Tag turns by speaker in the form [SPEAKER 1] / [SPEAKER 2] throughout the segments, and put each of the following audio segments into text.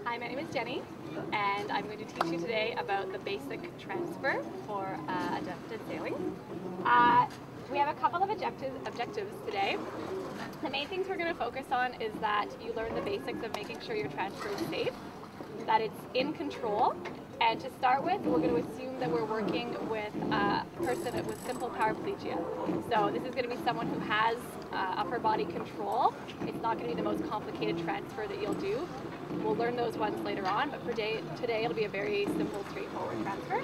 [SPEAKER 1] Hi, my name is Jenny, and I'm going to teach you today about the basic transfer for adapted sailing. We have a couple of objectives today. The main things we're going to focus on is that you learn the basics of making sure your transfer is safe, that it's in control, and to start with, we're going to assume that we're working with a person with simple paraplegia. So this is going to be someone who has upper body control. It's not going to be the most complicated transfer that you'll do. We'll learn those ones later on, but for today it'll be a very simple, straightforward transfer.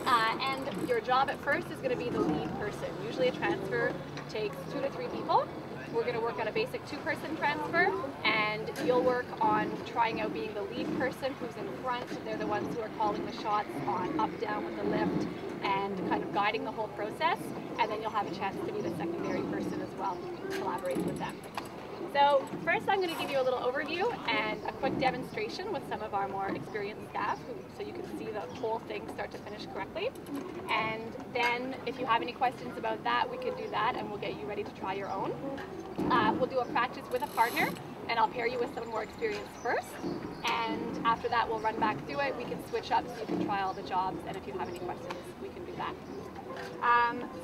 [SPEAKER 1] And your job at first is going to be the lead person. Usually a transfer takes 2 to 3 people. We're going to work on a basic 2-person transfer, and you'll work on trying out being the lead person who's in front. They're the ones who are calling the shots on up, down with the lift and kind of guiding the whole process, and then you'll have a chance to be the secondary person as well, collaborating with them. So first I'm going to give you a little overview and a quick demonstration with some of our more experienced staff so you can see the whole thing start to finish correctly. And then if you have any questions about that, we can do that and we'll get you ready to try your own. We'll do a practice with a partner and I'll pair you with some more experience first. And after that we'll run back through it. We can switch up so you can try all the jobs, and if you have any questions, we can do that.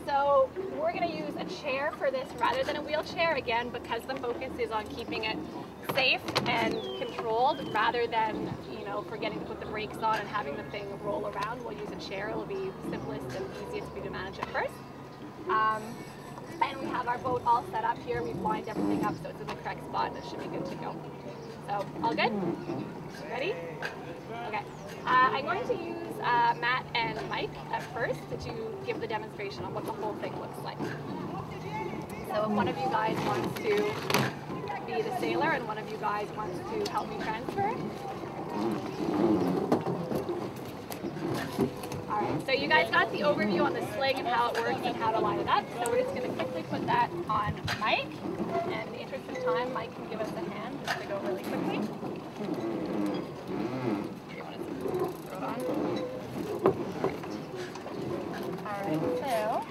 [SPEAKER 1] So we're going to use a chair for this rather than a wheelchair, again, because the focus is on keeping it safe and controlled rather than, forgetting to put the brakes on and having the thing roll around. We'll use a chair. It'll be simplest and easiest for you to manage at first. And we have our boat all set up here. We've lined everything up so it's in the correct spot and it should be good to go. So, all good? Ready? Okay. I'm going to use Matt and Mike at first to give the demonstration on what the whole thing looks like. So if one of you guys wants to be the sailor and one of you guys wants to help me transfer. Alright, so you guys got the overview on the sling and how it works and how to line it up. So we're just going to quickly put that on Mike. And in the interest of time, Mike can give us a hand just to go really quickly. Alright, so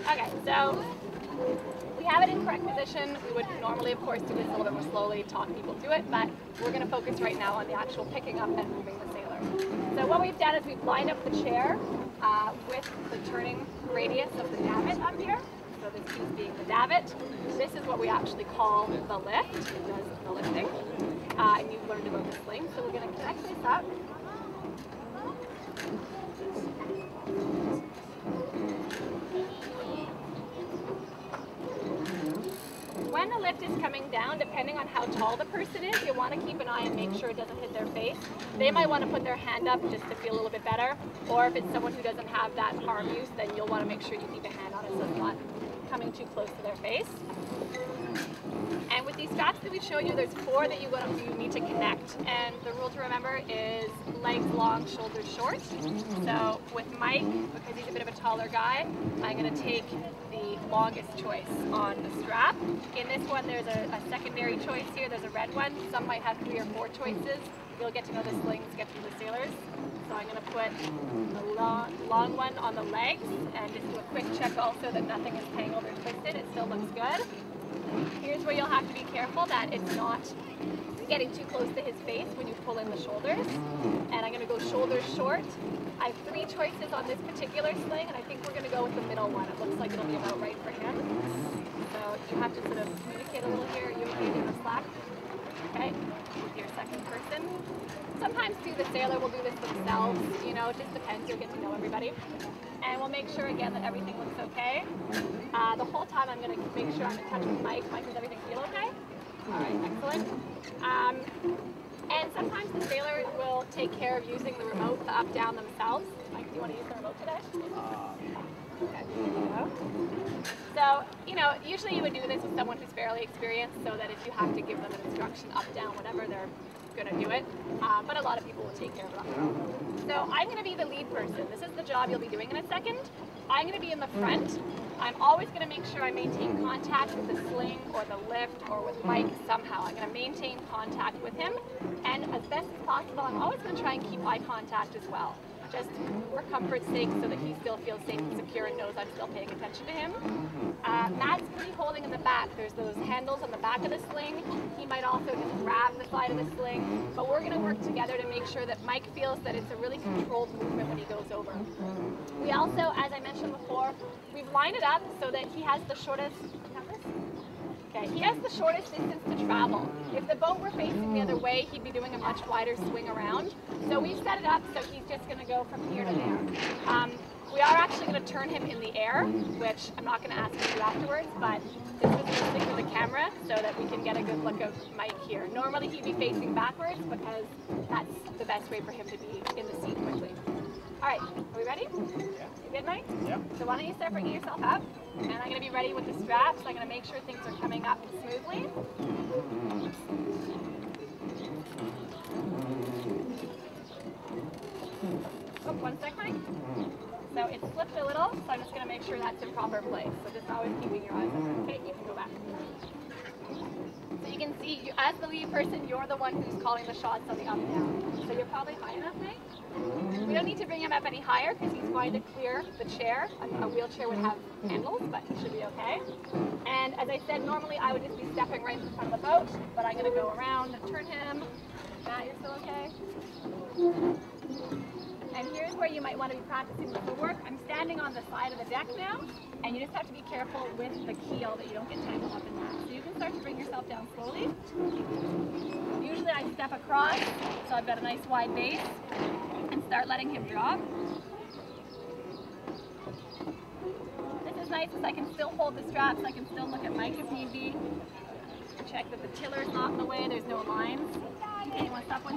[SPEAKER 1] okay, so we have it in correct position. We would normally, of course, do this a little bit more slowly, talk people through it, but we're going to focus right now on the actual picking up and moving the sailor. So what we've done is we've lined up the chair with the turning radius of the davit up here. So this piece being the davit. This is what we actually call the lift. It does the lifting. And you've learned about the sling. So we're going to connect this up. When the lift is coming down, depending on how tall the person is, you want to keep an eye and make sure it doesn't hit their face. They might want to put their hand up just to feel a little bit better, or if it's someone who doesn't have that arm use, then you'll want to make sure you keep a hand on it so it's not coming too close to their face. And with these straps that we show you, there's 4 that you need to connect. And the rule to remember is legs long, shoulders short. So with Mike, because he's a bit of a taller guy, I'm going to take the longest choice on the strap. In this one, there's a secondary choice here. There's a red one. Some might have 3 or 4 choices. You'll get to know the slings, get to know the sailors. So I'm going to put the long one on the legs and just do a quick check also that nothing is tangled or twisted. It still looks good. Here's where you'll have to be careful that it's not getting too close to his face when you pull in the shoulders. And I'm going to go shoulders short. I have 3 choices on this particular sling, and I think we're going to go with the middle one. It looks like it'll be about right for him. So you have to sort of communicate a little here. Are you okay doing the slack? Okay, with your second person. Sometimes too the sailor will do this themselves, it just depends, you'll get to know everybody. And we'll make sure again that everything looks okay. The whole time I'm going to make sure I'm in touch with Mike. Mike, does everything feel okay? Alright, excellent. And sometimes the sailor will take care of using the remote, the up, down themselves. Mike, do you want to use the remote today? Okay, there you go. So, usually you would do this with someone who's fairly experienced so that if you have to give them an instruction up, down, whatever, they're going to do it. But a lot of people will take care of it on their own. So I'm going to be the lead person. This is the job you'll be doing in a second. I'm going to be in the front. I'm always going to make sure I maintain contact with the sling or the lift or with Mike somehow. I'm going to maintain contact with him. And as best as possible, I'm always going to try and keep eye contact as well. just for comfort's sake, so that he still feels safe and secure and knows I'm still paying attention to him. Matt's going to be holding in the back. There's those handles on the back of the sling. He might also just grab the side of the sling, but we're going to work together to make sure that Mike feels that it's a really controlled movement when he goes over. We also, as I mentioned before, we've lined it up so that he has the shortest, okay, he has the shortest distance to travel. If the boat were facing the other way, he'd be doing a much wider swing around. So we've set it up so he's just going to go from here to there. We are actually going to turn him in the air, which I'm not going to ask him to do afterwards, but this was mostly for the camera so that we can get a good look of Mike here. Normally he'd be facing backwards because that's the best way for him to be in the seat quickly. All right, are we ready? Yeah. You good, Mike? Yeah. So why don't you start bringing yourself up, and I'm going to be ready with the straps. I'm going to make sure things are coming up smoothly. Oh, 1 sec, Mike. So it slipped a little, so I'm just going to make sure that's in proper place. So just always keeping your eyes open. Okay, you can go back. So you can see, as the lead person, you're the one who's calling the shots on the up and down. So you're probably high enough, Mike? We don't need to bring him up any higher because he's going to clear the chair. A wheelchair would have handles, but he should be okay. And as I said, normally I would just be stepping right in front of the boat, but I'm going to go around and turn him. Matt, you're still okay? And here's where you might want to be practicing with the work. I'm standing on the side of the deck now, and you just have to be careful with the keel that you don't get tangled up in that. So you can start to bring yourself down slowly. Usually I step across, so I've got a nice wide base, and start letting him drop. This is nice because I can still hold the straps, I can still look at Mike if need be. Check that the tiller's not in the way, there's no lines. Okay, you want to stop 1